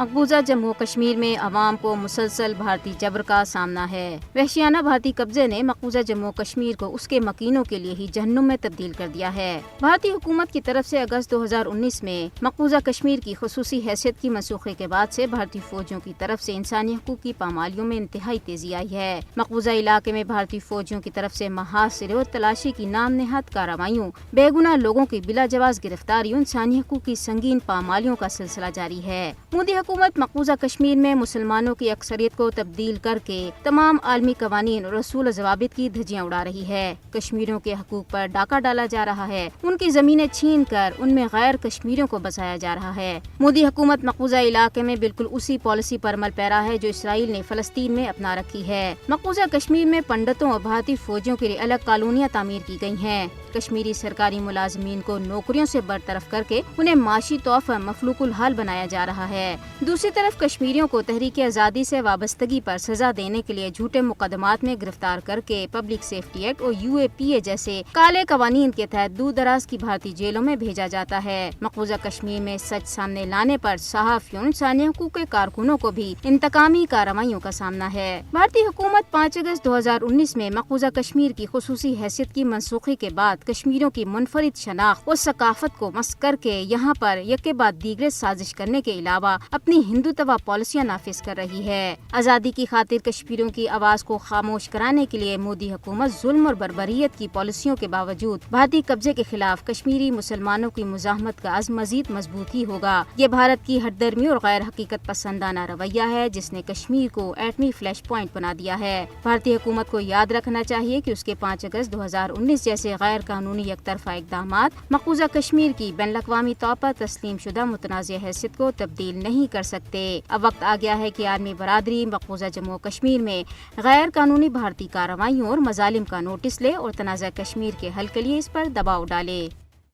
مقبوضہ جموں کشمیر میں عوام کو مسلسل بھارتی جبر کا سامنا ہے۔ وحشیانہ بھارتی قبضے نے مقبوضہ جموں کشمیر کو اس کے مکینوں کے لیے ہی جہنم میں تبدیل کر دیا ہے۔ بھارتی حکومت کی طرف سے اگست 2019 میں مقبوضہ کشمیر کی خصوصی حیثیت کی منسوخی کے بعد سے بھارتی فوجیوں کی طرف سے انسانی حقوق کی پامالیوں میں انتہائی تیزی آئی ہے۔ مقبوضہ علاقے میں بھارتی فوجیوں کی طرف سے محاصرے اور تلاشی کی نام نہاد کارروائیوں، بے گناہ لوگوں کی بلا جواز گرفتاریوں، انسانی حقوق کی سنگین پامالیوں کا سلسلہ جاری ہے۔ مودی حکومت مقبوضہ کشمیر میں مسلمانوں کی اکثریت کو تبدیل کر کے تمام عالمی قوانین اور اصول و ضوابط کی دھجیاں اڑا رہی ہے۔ کشمیریوں کے حقوق پر ڈاکہ ڈالا جا رہا ہے، ان کی زمینیں چھین کر ان میں غیر کشمیریوں کو بسایا جا رہا ہے۔ مودی حکومت مقبوضہ علاقے میں بالکل اسی پالیسی پر عمل پیرا ہے جو اسرائیل نے فلسطین میں اپنا رکھی ہے۔ مقبوضہ کشمیر میں پنڈتوں اور بھارتی فوجیوں کے لیے الگ کالونیاں تعمیر کی گئی ہیں۔ کشمیری سرکاری ملازمین کو نوکریوں سے برطرف کر کے انہیں معاشی طور پر مفلوق الحال بنایا جا رہا ہے۔ دوسری طرف کشمیریوں کو تحریک آزادی سے وابستگی پر سزا دینے کے لیے جھوٹے مقدمات میں گرفتار کر کے پبلک سیفٹی ایکٹ اور UAPA جیسے کالے قوانین کے تحت دور دراز کی بھارتی جیلوں میں بھیجا جاتا ہے۔ مقبوضہ کشمیر میں سچ سامنے لانے پر صحافیوں، انسانی حقوق کے کارکنوں کو بھی انتقامی کارروائیوں کا سامنا ہے۔ بھارتی حکومت 5 اگست 2019 میں مقبوضہ کشمیر کی خصوصی حیثیت کی منسوخی کے بعد کشمیریوں کی منفرد شناخت اور ثقافت کو مسخ کر کے یہاں پر یکے بعد دیگرے سازش کرنے کے علاوہ اپنی ہندوتوا پالیسیاں نافذ کر رہی ہے۔ آزادی کی خاطر کشمیریوں کی آواز کو خاموش کرانے کے لیے مودی حکومت ظلم اور بربریت کی پالیسیوں کے باوجود بھارتی قبضے کے خلاف کشمیری مسلمانوں کی مزاحمت کا عزم مزید مضبوط ہی ہوگا۔ یہ بھارت کی ہٹ درمی اور غیر حقیقت پسندانہ رویہ ہے جس نے کشمیر کو ایٹمی فلیش پوائنٹ بنا دیا ہے۔ بھارتی حکومت کو یاد رکھنا چاہیے کہ اس کے 5 اگست 2019 جیسے غیر قانونی یک طرفہ اقدامات مقبوضہ کشمیر کی بین الاقوامی طور پر تسلیم شدہ متنازع حیثیت کو تبدیل نہیں کر سکتے۔ اب وقت آ گیا ہے کہ عالمی برادری مقبوضہ جموں کشمیر میں غیر قانونی بھارتی کارروائیوں اور مظالم کا نوٹس لے اور تنازع کشمیر کے حل کے لیے اس پر دباؤ ڈالے۔